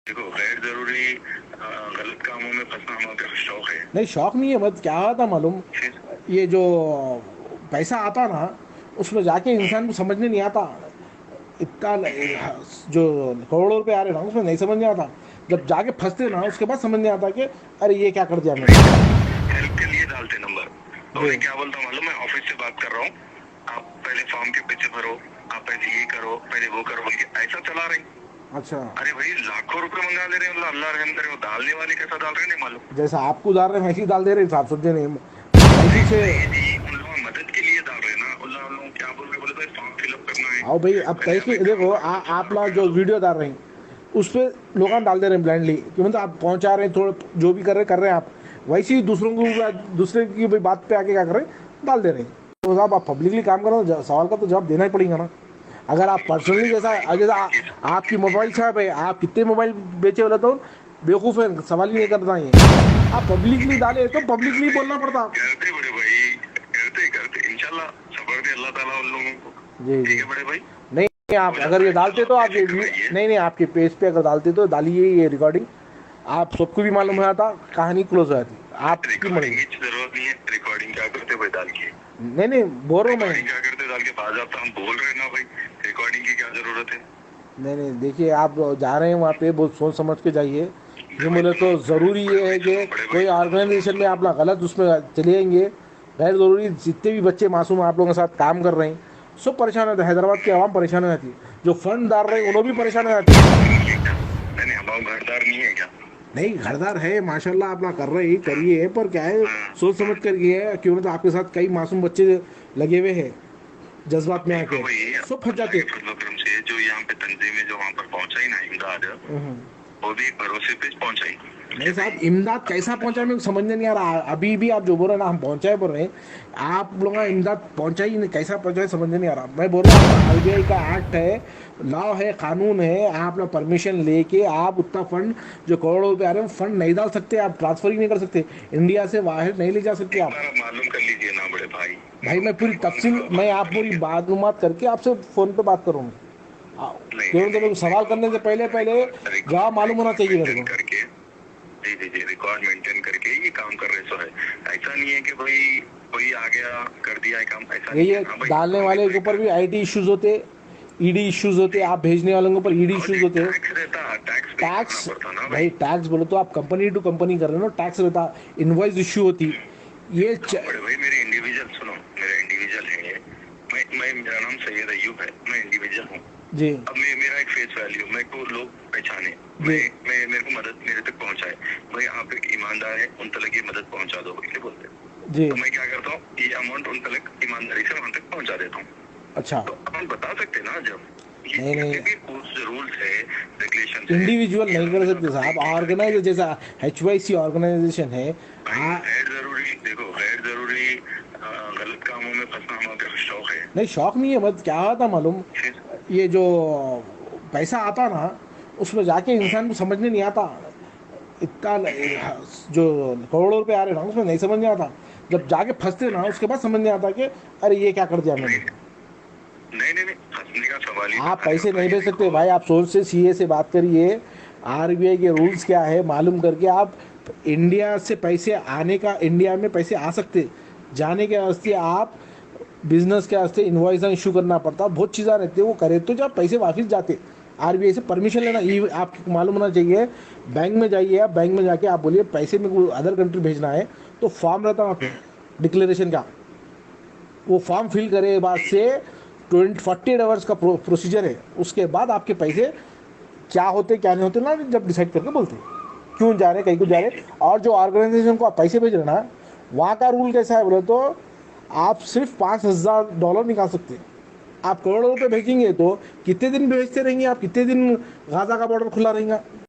देखो गैर जरूरी गलत कामों में फंसना हमारा शौक है। नहीं शौक नहीं है, मत क्या था मालूम, फिर ये जो पैसा आता ना उसमें जाके इंसान को समझने नहीं आता। इतना जो करोड़ों रुपए आ रहे ना उसमें नहीं समझ में आता। जब जाके फंसते ना उसके बाद समझ में आता कि अरे ये क्या कर दिया मैंने। हेल्प के लिए डालते नंबर, तो जी। उन्हें क्या बोलता हूँ मालूम, मैं ऑफिस से बात कर रहा हूँ, आप पहले फॉर्म के पैसे भरो, आप पहले ये करो, पहले वो करो, ऐसा चला रही। अच्छा, अरे भाई लाखों रुपए मंगा ले रहे हैं, अल्लाह रहम करे, वो डालने वाले कैसा डाल रहे हैं नहीं मालूम। जैसा आपको डाल रहे हैं वैसे ही डाल दे रहे साहब, समझे नहीं नहीं ऐसी से। नहीं जी, उन लोगों मदद के लिए डाल रहे हैं ना, उन लोगों क्या बोल रहे, बोले भाई फॉर्म फिलअप करना है, आओ भाई अब पहले आप कैसे एक काम देखो करो, आप लोग 10,000 जो डालो। वीडियो डाल रहे हैं उस पर लोग डाल दे रहे हैं ब्लाइंडली कि मतलब आप पहुंचा रहे हैं थोड़ा जो भी कर रहे हैं आप, वैसे ही दूसरों को दूसरे की भाई बात पे आके क्या कर रहे हैं डाल दे रहे हैं। तो साहब आप पब्लिकली काम करो तो सवाल का तो जवाब देना ही पड़ेगा ना। अगर आप पर्सनली अरे जैसा भाई जैसा एक चीज आपकी एक मोबाइल चीज शॉप है, आप कितने मोबाइल बेचे वाला तो बेवकूफ़ है, सवाल ही नहीं करता ये। आप पब्लिकली डाले तो पब्लिकली करते बोलना पड़ता। करते बड़े भाई, करते करते इंशाल्लाह सबर दे अल्लाह ताला उन लोगों को। जी ठीक जी। है बड़े भाई, नहीं आप हो अगर जाता ये है, चलो डालते तो आप आप ये बेफिक्र रहिए। नहीं नहीं आपके पेज पे अगर डालते तो डालिए ये रिकॉर्डिंग, आप सबको भी मालूम हो जाता, कहानी क्लोज हो जाती, आपकी रिकॉर्डिंग मर्जी। की जरूरत नहीं है, रिकॉर्डिंग क्या करते भाई डाल के, नहीं नहीं बोल रहा हूँ मैं। रिकॉर्डिंग क्या करते डाल के बाज आता, हम बोल रहे हैं ना भाई, रिकॉर्डिंग की क्या जरूरत है। नहीं नहीं देखिए आप जा रहे हैं वहाँ पे बहुत सोच समझ के जाइए। बड़े क्यों भाई बोले सुनो, तो ज़रूरी बड़े ये भाई है कि सुनो, बड़े भाई कोई सुनो ऑर्गेनाइजेशन में सुनो। आप ना गलत उसमें चले जाएंगे। गैर ज़रूरी जितने भी बच्चे मासूम आप लोगों के साथ काम कर रहे हैं सब परेशान होते हैं, हैदराबाद की आवाम परेशान हो जाती है, जो फंड डाल रहे हैं उन्होंने भी परेशान हो हमारा जाती है। घरदार नहीं है क्या? नहीं नहीं, हमारा घरदार नहीं है क्या? नहीं घरदार है माशाल्लाह, आप ना कर रहे ही हाँ करिए, पर क्या है हाँ सोच समझ हाँ। कर ये क्यों तो आपके साथ कई मासूम बच्चे लगे हुए हैं जज्बात अब में देखो आके भाई, सब फंस अल्लाह जाते। के फजल करम से जो यहाँ पे तंजीमें जो वहाँ पर पहुंचाई ना इमदाद, हम्म। वो भी एक भरोसे पे पहुंचाई। नहीं समझे साहब भाई, इमदाद अब कैसा तुमने पहुंचा जो मेरे को समझने नहीं आ रहा, अभी भी आप जो बोल रहे हैं ना हम पहुंचाए बोल रहे हैं, आप लोगों का इमदाद पहुंचा ही नहीं, कैसा पहुंचा है समझने नहीं आ रहा। मैं बोल रहा हूँ आपका आरबीआई का एक्ट है, लॉ है, कानून है, आप लोग परमिशन लेके आप उतना फंड जो करोड़ों रुपए आ रहे हैं फंड नहीं डाल सकते, आप ट्रांसफर ही नहीं कर सकते, इंडिया से बाहर नहीं ले जा सकते एक आप। बार आप मालूम कर लीजिए ना बड़े भाई, भाई मैं पूरी तुमको हम तफसील मैं मालूम आप कर पूरी लेंगे। मालूमात करके आपसे फ़ोन पे बात करूँगा। नहीं नहीं केवल तो मेरे नहीं, को सवाल देखो करने से पहले पहले जवाब मालूम होना रिकॉर्ड चाहिए मेरे मेंटेन को। करके, जी जी जी, रिकॉर्ड मेंटेन करके ये काम कर रहे सो है। ऐसा नहीं है कि भाई कोई आ गया कर दिया है काम, ऐसा नहीं यही है है ना भाई, डालने हम भी वाले तो के एक। ऊपर भी आईटी इश्यूज होते, ईडी इश्यूज होते, जी, आप भेजने वालों के ऊपर ईडी और इश्यूज एक होते। टैक्स रहता, टैक्स पे करना टैक्स, पड़ता ना भाई भाई। टैक्स बोलो तो आप कंपनी टू कंपनी कर रहे हो ना, टैक्स रहता, इनवॉइस इश्यू होती ये हाँ बड़े भाई, मेरे इंडिविजुअल सुनो, मेरे इंडिविजुअल है ये, मैं मेरा नाम सैयद अयूब है, मैं इंडिविजुअल हूँ। जी अब मेरा एक फेस वैल्यू, मेरे को लोग पहचाने, जी मैं मेरे को मदद मेरे तक पहुंचाए, भाई आप एक ईमानदार है, उन तक ये मदद पहुंचा दो इसलिए बोलते हैं। जी। तो मैं क्या करता हूँ, ये अमाउंट उन तक ईमानदारी से वहां तक पहुंचा देता हूँ। अच्छा। तो अपन बता सकते हैं ना, जब ये नहीं नहीं जितने भी रूल्स है, रेगुलेशन है, इंडिविजुअल ये नहीं हम कर लोग सकते साहब, देख देख करके। ऑर्गेनाइज जैसा एच वाई सी ऑर्गेनाइजेशन है। भाई गैर जरूरी, देखो गैर जरूरी गलत कामों में फंसना हमारा शौक है। नहीं शौक नहीं है, मत क्या था मालूम, फिर ये जो पैसा आता ना उसमें जाके इंसान को समझने नहीं आता। इतना जो करोड़ों रुपए आ रहे ना उसमें नहीं समझ में आता। जब जाके फंसते ना उसके बाद समझ में आता कि अरे ये क्या कर दिया मैंने। नहीं नहीं नहीं नहीं, फंसने का सवाल ही आप कहाँ है पैसे नहीं भाई, भेज सकते देखो। भाई, आप सोच से सीए से बात करिए, आरबीआई के रूल्स क्या है मालूम करके आप इंडिया से पैसे आने का, इंडिया में पैसे आ सकते, जाने के वास्ते आप बिजनेस के वास्ते इन्वॉइस इशू करना पड़ता, बहुत चीज़ें रहती है वो करे तो जब पैसे वापस जाते। आरबीआई से परमिशन लेना ये आपको मालूम होना चाहिए। बैंक में जाइए, आप बैंक में जाके आप बोलिए पैसे मेरे को अदर कंट्री भेजना है, तो फॉर्म रहता है वहाँ पे डिक्लेरेशन का, वो फॉर्म फिल करे बाद से 48 आवर्स का प्रोसीजर है, उसके बाद आपके पैसे क्या होते क्या नहीं होते ना जब डिसाइड करके बोलते क्यों जा रहे कहीं को जा जी रहे। जी और जो ऑर्गेनाइजेशन को आप पैसे भेज रहे ना वहाँ का रूल कैसा है बोले तो आप सिर्फ $5,000 निकाल सकते हैं। आप करोड़ों रुपए भेजेंगे तो कितने दिन भेजते रहेंगे आप, कितने दिन गाजा का बॉर्डर खुला रहेगा।